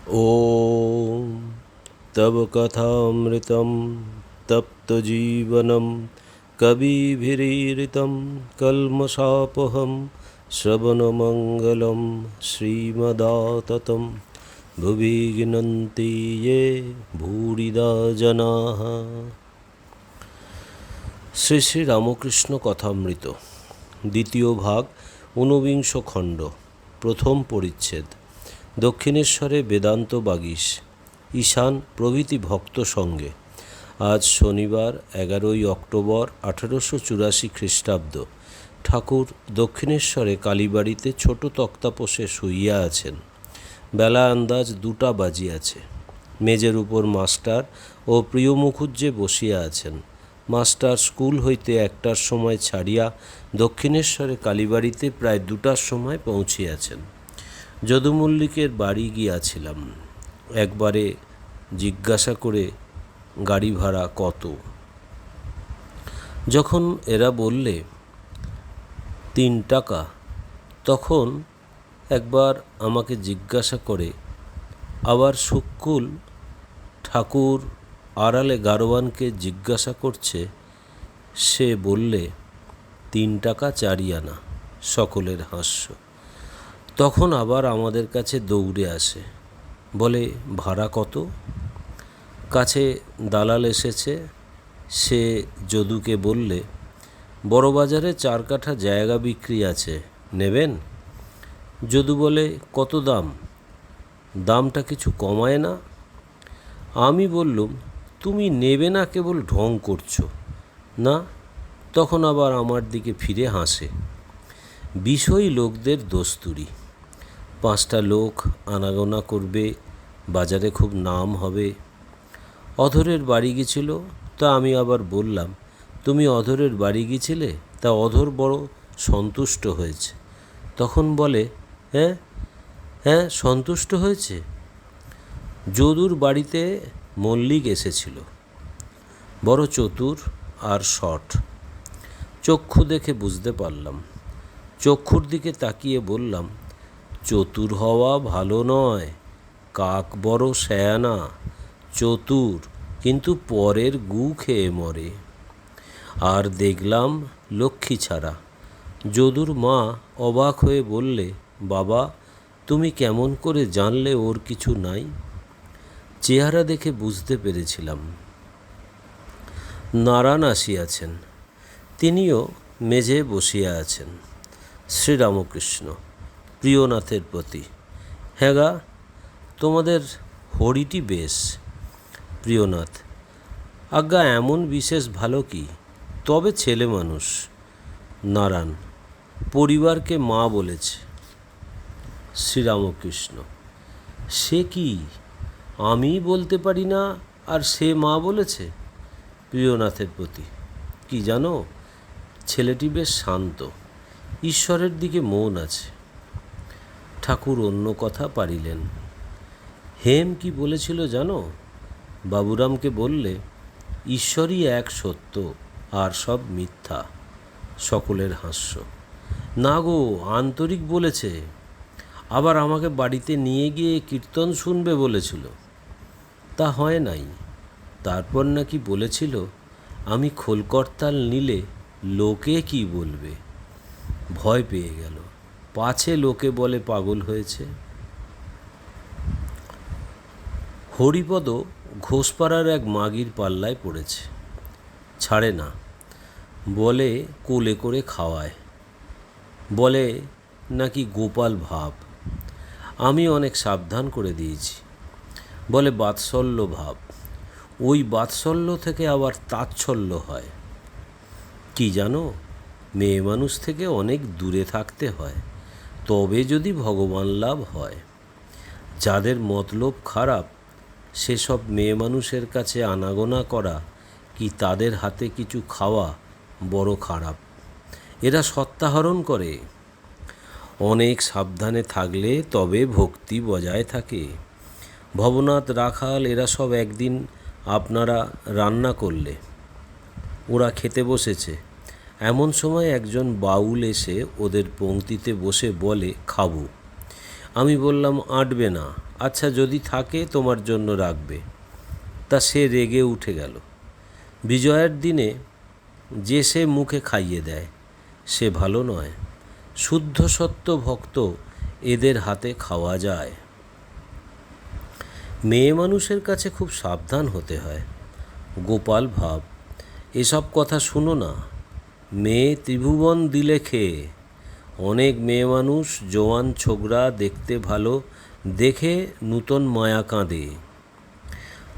ॐ तव कथामृतं तप्तजीवनं कविभिरीरितं कल्मषापहं श्रवणमङ्गलं श्रीमदाततं भुवि गिनन्ति ये भूरिदा जनाः। শ্রী শ্রী রামকৃষ্ণ কথামৃত দ্বিতীয় ভাগ ঊনবিংশ খণ্ড প্রথম পরিচ্ছেদ। দক্ষিণেশ্বরে বেদান্ত বাগীশ ঈশান প্রভৃতি ভক্ত সঙ্গে আজ শনিবার 11ই অক্টোবর 1884 খ্রিস্টাব্দ। ঠাকুর দক্ষিণেশ্বরে কালীবাড়িতে ছোট তক্তাপোষে শুইয়া আছেন। বেলা আন্দাজ 2টা বাজিয়াছে। মেজের উপর মাস্টার ও প্রিয় মুখুজ্জে বসিয়া আছেন। মাস্টার স্কুল হইতে 1টার সময় ছাড়িয়া দক্ষিণেশ্বরে কালীবাড়িতে প্রায় 2টার সময় পৌঁছিয়াছেন। যদু মল্লিকের বাড়ি গিয়াছিলাম। একবারে জিজ্ঞাসা করে গাড়ি ভাড়া কত। যখন এরা বললে 3 টাকা, তখন একবার আমাকে জিজ্ঞাসা করে আবার শুক্কুল ঠাকুর আড়ালে গারোয়ানকে জিজ্ঞাসা করছে। সে বললে 3 টাকা 4 আনা। সকলের হাস্য। তখন আবার আমাদের কাছে দৌড়ে আসে, বলে ভাড়া কত। কাছে দালাল এসেছে। সে যদুকে বললে বড়বাজারে 4 কাঠা জায়গা বিক্রি আছে, নেবেন? যদু বলে কত দাম? দামটা কিছু কমায় না? আমি বললুম তুমি নেবে না, কেবল ঢং করছো না। তখন আবার আমার দিকে ফিরে হাসে। বিষয়ী লোকদের দস্তুরি। 5টা লোক আনাগোনা করবে, বাজারে খুব নাম হবে। অধরের বাড়ি গেছিল, তা আমি আবার বললাম তুমি অধরের বাড়ি গিয়েছিলে? তা অধর বড় সন্তুষ্ট হয়েছে। তখন বলে হ্যাঁ হ্যাঁ সন্তুষ্ট হয়েছে। যদুর বাড়িতে মল্লিক এসেছিল, বড় চতুর আর শট। চক্ষু দেখে বুঝতে পারলাম। চক্ষুর দিকে তাকিয়ে বললাম চতুর হওয়া ভালো নয়, কাক বড় শেয়ানা, চতুর কিন্তু পরের গু খেয়ে মরে। আর দেখলাম লক্ষ্মী ছাড়া। যদুর মা অবাক হয়ে বললে বাবা, তুমি কেমন করে জানলে ওর কিছু নাই? চেহারা দেখে বুঝতে পেরেছিলাম। নারায়ণ আসিয়াছেন, তিনিও মেঝে বসিয়া আছেন। শ্রীরামকৃষ্ণ প্রিয়নাথের প্রতি, হ্যাঁ গা, তোমাদের হরিটি বেশ। প্রিয়নাথ, আজ্ঞা এমন বিশেষ ভালো কি, তবে ছেলে মানুষ। নারায়ণ, পরিবারকে মা বলেছে। শ্রীরামকৃষ্ণ, সে কি, আমি বলতে পারি না আর সে মা বলেছে? প্রিয়নাথের প্রতি, কি জানো, ছেলেটি বেশ শান্ত, ঈশ্বরের দিকে মন আছে। ঠাকুর অন্য কথা পারিলেন। হেম কি বলেছিল জানো? বাবুরামকে বললে ঈশ্বরই এক সত্য, আর সব মিথ্যা। সকলের হাস্য। না গো, আন্তরিক বলেছে। আবার আমাকে বাড়িতে নিয়ে গিয়ে কীর্তন শুনবে বলেছিল, তা হয় নাই। তারপর নাকি বলেছিল আমি খোলকর্তাল নিলে লোকে কি বলবে। ভয় পেয়ে গেল, পাছে লোকে বলে পাগল হয়েছে। হরিপদ ঘোষপাড়ার এক মাগির পাল্লায় পড়েছে, ছাড়ে না। বলে কোলে করে খাওয়ায়, বলে নাকি গোপাল ভাব। আমি অনেক সাবধান করে দিয়েছি। বলে বাৎসল্য ভাব। ওই বাৎসল্য থেকে আবার তাচ্ছল্য হয়। কি জানো, মেয়ে মানুষ থেকে অনেক দূরে থাকতে হয়, তবে যদি ভগবান লাভ হয়। যাদের মতলব খারাপ, সেসব মেয়ে মানুষের কাছে আনাগোনা করা কি তাদের হাতে কিছু খাওয়া বড় খারাপ। এরা সত্তাহরণ করে। অনেক সাবধানে থাকলে তবে ভক্তি বজায় থাকে। ভবনাথ, রাখাল এরা সব একদিন আপনারা রান্না করলে, ওরা খেতে বসেছে। এমন সময় একজন বাউল এসে ওদের পংক্তিতে বসে বলে খাবো। আমি বললাম, আঁটবে না। আচ্ছা, যদি থাকে তোমার জন্য রাখবে। তা সে রেগে উঠে গেল। বিজয়ের দিনে যে সে মুখে খাইয়ে দেয় সে ভালো নয়। শুদ্ধ সত্য ভক্ত এদের হাতে খাওয়া যায়। মেয়ে মানুষের কাছে খুব সাবধান হতে হয়। গোপাল ভাব, এসব কথা শুনো না। মেয়ে ত্রিভুবন দিলে খেয়ে। অনেক মেয়ে মানুষ জোয়ান ছোকরা দেখতে ভালো দেখে নূতন মায়া কাঁদে।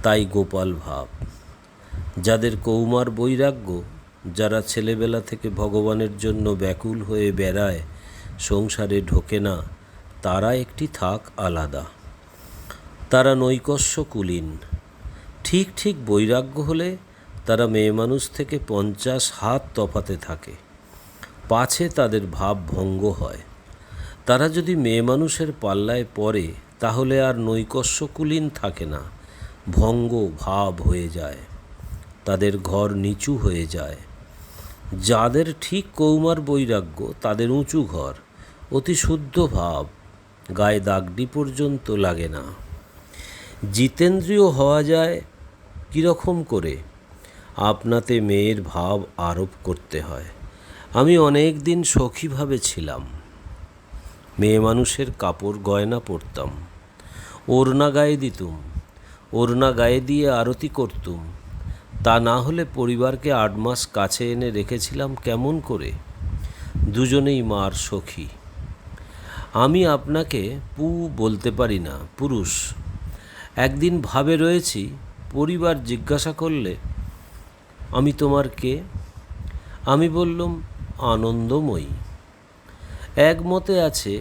তাই গোপাল ভাব। যাদের কৌমার বৈরাগ্য, যারা ছেলেবেলা থেকে ভগবানের জন্য ব্যাকুল হয়ে বেড়ায়, সংসারে ঢোকে না, তারা একটি থাক আলাদা। তারা নৈকস্য কুলীন। ঠিক ঠিক বৈরাগ্য হলে তারা মেয়ে মানুষ থেকে 50 হাত তফাতে থাকে, পাছে তাদের ভাব ভঙ্গ হয়। তারা যদি মেয়ে মানুষের পাল্লায় পড়ে তাহলে আর নৈকস্য কুলীন থাকে না, ভঙ্গ ভাব হয়ে যায়। তাদের ঘর নিচু হয়ে যায়। যাদের ঠিক কৌমার বৈরাগ্য তাদের উঁচু ঘর, অতি শুদ্ধ ভাব, গায়ে দাগডি পর্যন্ত লাগে না। জিতেন্দ্রীয় হওয়া যায় কীরকম করে? আপনাতে মেয়ের ভাব আরোপ করতে হয়। আমি অনেক দিন সখীভাবে ছিলাম। মেয়ে মানুষের কাপড় গয়না পরতাম, ওড়না গায়ে দিতুম, ওড়না গায়ে দিয়ে আরতি করতুম। তা না হলে পরিবারকে 8 মাস কাছে এনে রেখেছিলাম কেমন করে? দুজনেই মার সখী। আমি আপনাকে পু বলতে পারি না, পুরুষ। একদিন ভাবে রয়েছি, পরিবার জিজ্ঞাসা করলে, আমি তোমার কে? আমি বললাম, আনন্দময়ী। একমতে আছে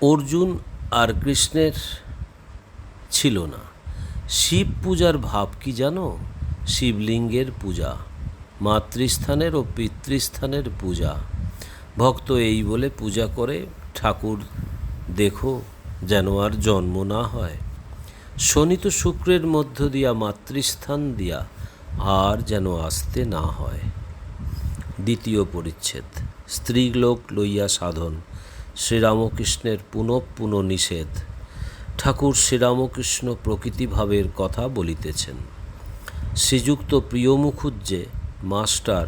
অর্জুন আর কৃষ্ণের ছিল না। শিব পূজার ভাব কি জানো? শিবলিঙ্গের পূজা, মাতৃস্থানের ও পিতৃস্থানের পূজা। ভক্ত এই বলে পূজা করে, ঠাকুর দেখো যেন আর জন্ম না হয়। শনিত শুক্রের মধ্য দিয়া মাতৃস্থান দিয়া আর যেন আসতে না হয়। দ্বিতীয় পরিচ্ছেদ। স্ত্রীলোক লইয়া সাধন। শ্রীরামকৃষ্ণের পুনঃ পুনঃ নিষেধ। ঠাকুর শ্রীরামকৃষ্ণ প্রকৃতিভাবের কথা বলিতেছেন। শ্রীযুক্ত প্রিয় মুখুজ্জে মাস্টার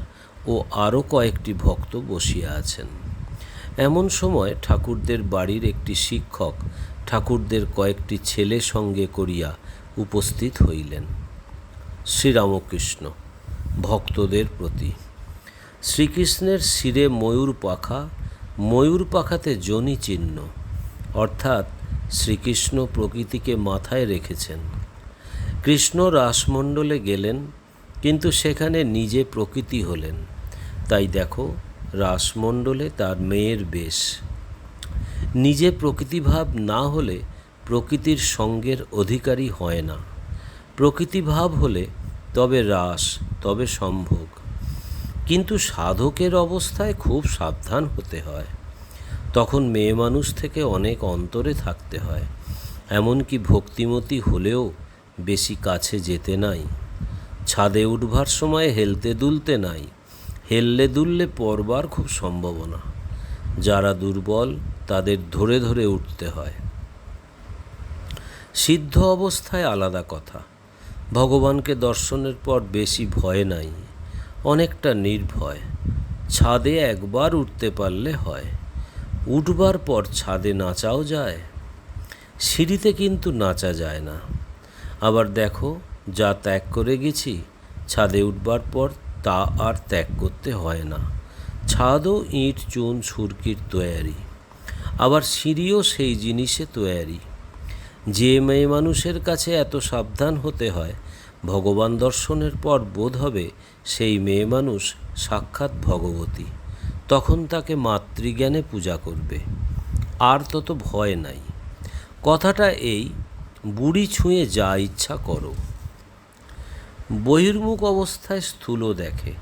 ও আরও কয়েকটি ভক্ত বসিয়া আছেন। এমন সময় ঠাকুরদের বাড়ির একটি শিক্ষক ঠাকুরদের কয়েকটি ছেলে সঙ্গে করিয়া উপস্থিত হইলেন। শ্রীরামকৃষ্ণ ভক্তদের প্রতি। শ্রীকৃষ্ণের শিরে ময়ূর পাখা, ময়ূর পাখাতে যোনি চিহ্ন, অর্থাৎ শ্রীকৃষ্ণ প্রকৃতিকে মাথায় রেখেছেন। কৃষ্ণ রাসমণ্ডলে গেলেন, কিন্তু সেখানে নিজে প্রকৃতি হলেন। তাই দেখো, রাসমণ্ডলে তার মেয়ের বেশ। নিজে প্রকৃতিভাব না হলে প্রকৃতির সঙ্গের অধিকারী হয় না। প্রকৃতিভাব হলে তবে রাস, তবে সম্ভোগ। কিন্তু সাধকের অবস্থায় খুব সাবধান হতে হয়। তখন মেয়ে মানুষ থেকে অনেক অন্তরে থাকতে হয়। এমনকি ভক্তিমতী হলেও বেশি কাছে যেতে নাই। ছাদে উঠবার সময় হেলতে দুলতে নাই। হেললে দুললে পড়বার খুব সম্ভাবনা। যারা দুর্বল তাদের ধরে ধরে উঠতে হয়। সিদ্ধ অবস্থায় আলাদা কথা। ভগবানকে দর্শনের পর বেশি ভয় নাই, অনেকটা নির্ভয়। ছাদে একবার উঠতে পারলে হয়। উঠবার পর ছাদে নাচাও যায়। সিঁড়িতে কিন্তু নাচা যায় না। আবার দেখো, যা ত্যাগ করে গেছি ছাদে উঠবার পর তা আর ত্যাগ করতে হয় না। ছাদও ইট চুন সুরকির তৈয়ারি, আবার সিঁড়িও সেই জিনিসে তৈয়ারি। যে মেয়ে মানুষের কাছে এত সাবধান হতে হয়, ভগবান দর্শনের পর বোধ হবে সেই মেয়ে মানুষ সাক্ষাৎ ভগবতী। তখন তাকে মাতৃজ্ঞানে পূজা করবে, আর তত ভয় নাই। কথাটা এই, বুড়ি ছুঁয়ে যা ইচ্ছা করো। বহির্মুখ অবস্থায় স্থূল দেখে,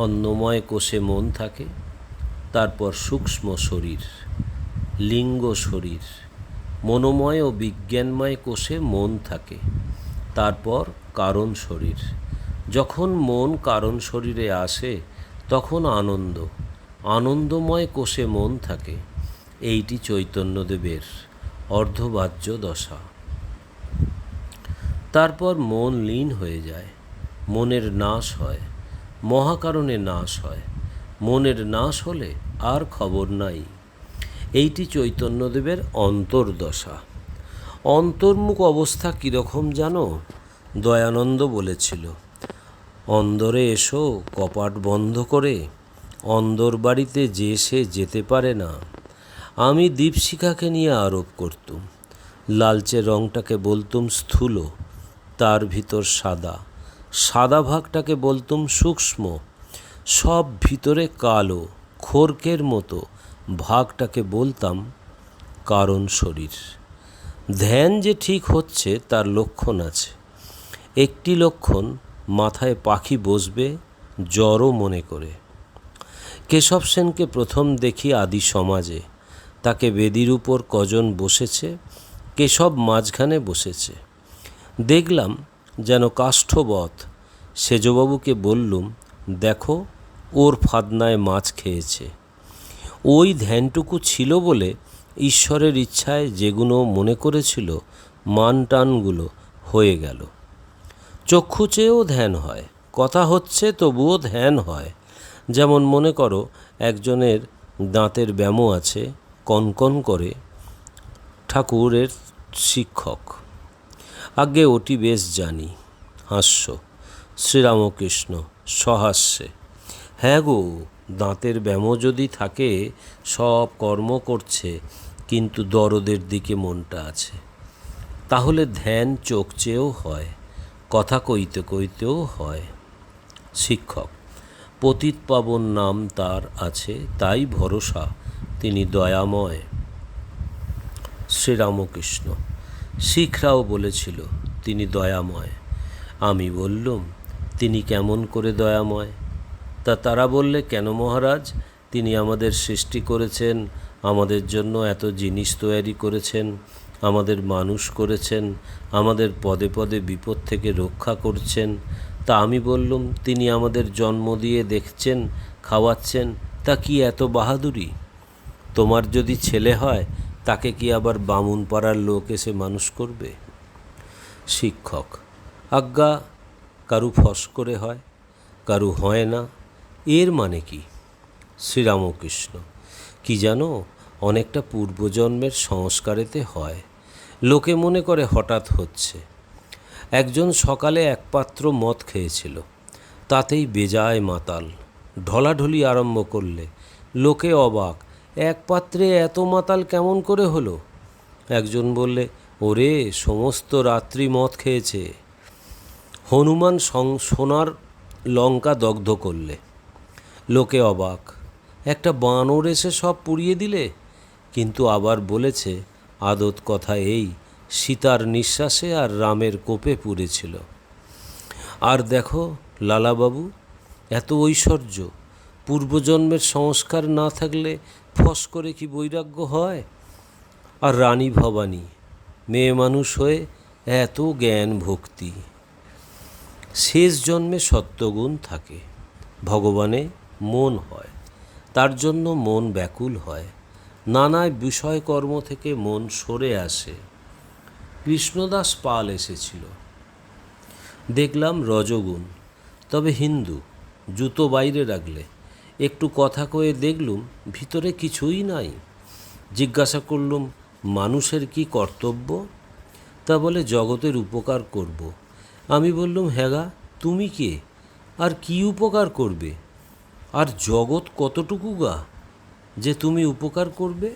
অন্নময় কোষে মন থাকে, তারপর সূক্ষ্ম শরীর, লিঙ্গ শরীর, মনোময় ও বিজ্ঞানময় কোষে মন থাকে, তারপর কারণ শরীর। যখন মন কারণ শরীরে আসে তখন আনন্দ, আনন্দময় কোষে মন থাকে, এইটি চৈতন্যদেবের অর্ধবাহ্য দশা। তারপর মন লীন হয়ে যায়, মনের নাশ হয়, মহাকারণে নাশ হয়। মনের নাশ হলে আর খবর নাই। এইটি চৈতন্যদেবের অন্তর্দশা। অন্তর্মুখ অবস্থা কীরকম জানো? দয়ানন্দ বলেছিল, অন্দরে এসো কপাট বন্ধ করে, অন্দর বাড়িতে যে সে যেতে পারে না। আমি দীপশিখাকে নিয়ে আরোপ করতুম। লালচে রঙটাকে বলতুম স্থূল, তার ভিতর সাদা, সাদা ভাগটাকে বলতুম সূক্ষ্ম, সব ভিতরে কালো খড়কের মতো ভাগটাকে বলতাম কারণ শরীর। ধ্যান যে ঠিক হচ্ছে তার লক্ষণ আছে। একটি লক্ষণ, মাথায় পাখি বসবে জড়ও মনে করে। কেশব সেনকে প্রথম দেখি আদি সমাজে। তাকে বেদির উপর কজন বসেছে, কেশব মাঝখানে বসেছে। দেখলাম যেন কাষ্ঠবৎ। সেজবাবুকে বললুম, দেখো ওর ফাদনায় মাছ খেয়েছে। ওই ধ্যানটুকু ছিল বলে ঈশ্বরের ইচ্ছায় যেগুলো মনে করেছিল মান টানগুলো হয়ে গেল। চক্ষু চেয়েও ধ্যান হয়, কথা হচ্ছে তবুও ধ্যান হয়। যেমন মনে করো একজনের দাঁতের ব্যামো আছে, কনকন করে, ঠাকুরের শিক্ষক। আগে ওটি বেশ জানি। হাস্য। শ্রীরামকৃষ্ণ সহাস্যে, হ্যাঁ গো, দাঁতের ব্যামো যদি থাকে, সব কর্ম করছে, কিন্তু দরদের দিকে মনটা আছে। তাহলে ধ্যান চোখ চেয়েও হয়, কথা কইতে কইতেও হয়। শিক্ষক, পতিত পাবন নাম তার আছে, তাই ভরসা, তিনি দয়াময়। শ্রীরামকৃষ্ণ, শিখরাও বলেছিল তিনি দয়াময়। আমি বললুম, তিনি কেমন করে দয়াময়? তারা বললে, কেন মহারাজ, তিনি আমাদের সৃষ্টি করেছেন, আমাদের জন্য এত জিনিস তৈরি করেছেন, আমাদের মানুষ করেছেন, আমাদের পদে পদে বিপদ থেকে রক্ষা করছেন। তা আমি বললুম, তিনি আমাদের জন্ম দিয়ে দেখছেন, খাওয়াচ্ছেন, তা কি এত বাহাদুরি? তোমার যদি ছেলে হয়, তাকে কি আবার বামুন পাড়ার লোক এসে মানুষ করবে? শিক্ষক, আজ্ঞা, কারু ফস করে হয়, কারু হয় না, এর মানে কি? শ্রীরামকৃষ্ণ, কি জানো, অনেকটা পূর্বজন্মের সংস্কারেতে হয়। লোকে মনে করে হঠাৎ হচ্ছে। একজন সকালে এক পাত্র মদ খেয়েছিল, তাতেই বেজায় মাতাল। ঢলাঢলি আরম্ভ করলে, লোকে অবাক, এক পাত্রে এত মাতাল কেমন করে হলো? একজন বললে, ওরে, সমস্ত রাত্রি মদ খেয়েছে। হনুমান সোনার লঙ্কা দগ্ধ করলে, লোকে অবাক, একটা বানর এসে সব পুড়িয়ে দিলে। কিন্তু আবার বলেছে, আদত কথা এই, সীতার নিঃশ্বাসে আর রামের কোপে পুড়েছিল। আর দেখো লালাবাবু, এত ঐশ্বর্য, পূর্বজন্মের সংস্কার না থাকলে ফস করে কি বৈরাগ্য হয়? আর রানী ভবানী, মেয়ে মানুষ হয়ে এত জ্ঞান ভক্তি। শেষ জন্মে সত্যগুণ থাকে, ভগবানে মন হয়, তার জন্য মন ব্যাকুল হয়, নানা বিষয়কর্ম থেকে মন সরে আসে। কৃষ্ণদাস পাল এসেছিল, দেখলাম রজগুণ, তবে হিন্দু, জুতো বাইরে রাখলে। একটু কথা কয়ে দেখলুম ভিতরে কিছুই নাই। জিজ্ঞাসা করলুম, মানুষের কি কর্তব্য? তা বলে জগতের উপকার করব। আমি বললুম, হ্যাঁ, তুমি কে, আর কি উপকার করবে? আর জগৎ কতটুকু গা যে তুমি উপকার করবে?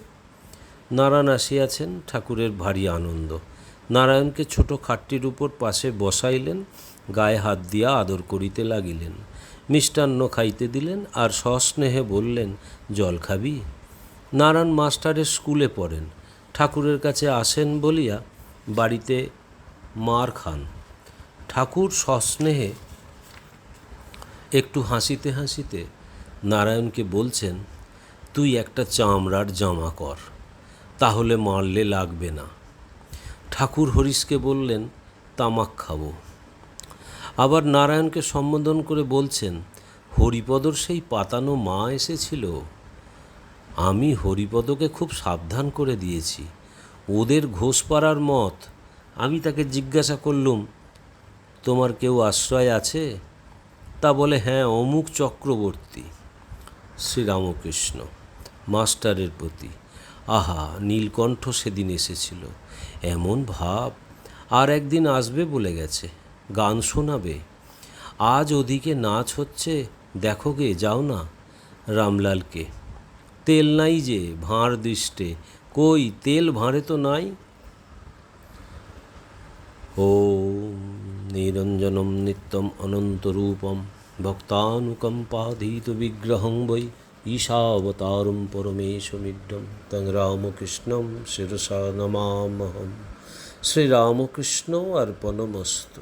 নারায়ণ আসিয়াছেন, ঠাকুরের ভারী আনন্দ। নারায়ণকে ছোট খাটটির উপর পাশে বসাইলেন, গায়ে হাত দিয়া আদর করিতে লাগিলেন, মিষ্টান্ন খাইতে দিলেন, আর সস্নেহে বললেন, জল খাবি? নারায়ণ মাস্টারের স্কুলে পড়েন, ঠাকুরের কাছে আসেন বলিয়া বাড়িতে মার খান। ঠাকুর সস্নেহে একটু হাসিতে হাসিতে নারায়ণকে বলছেন, তুই একটা চামড়ার জামা কর, তাহলে মারলে লাগবে না। ঠাকুর হরিশকে বললেন, তামাক খাবো। আবার নারায়ণকে সম্বোধন করে বলছেন, হরিপদর সেই পাতানো মা এসেছিল। আমি হরিপদকে খুব সাবধান করে দিয়েছি, ওদের ঘোষপাড়ার মত। আমি তাকে জিজ্ঞাসা করলুম, তোমার কেউ আশ্রয় আছে? তা বলে, হ্যাঁ, অমুক চক্রবর্তী। শ্রীরামকৃষ্ণ মাস্টারের প্রতি। আহা, নীলকণ্ঠ সেদিন এসেছিল, এমন ভাব। আর একদিন আসবে বলে গেছে, গান শোনাবে। আজ ওদিকে নাচ হচ্ছে, দেখো গে, যাও না। রামলালকে। তেল নাই যে, ভাঁড় দৃষ্টে। কই তেল ভাঁড়ে তো নাই। ওম নিরঞ্জনম নিত্যম অনন্তরূপম ভক্তানুকম্পাধীত বিগ্রহং বৈ ঈশাবতারম পরমেশমিড্ডম তং রামকৃষ্ণম শিরসা নমামহম। শ্রীরামকৃষ্ণ অর্পণমস্তু।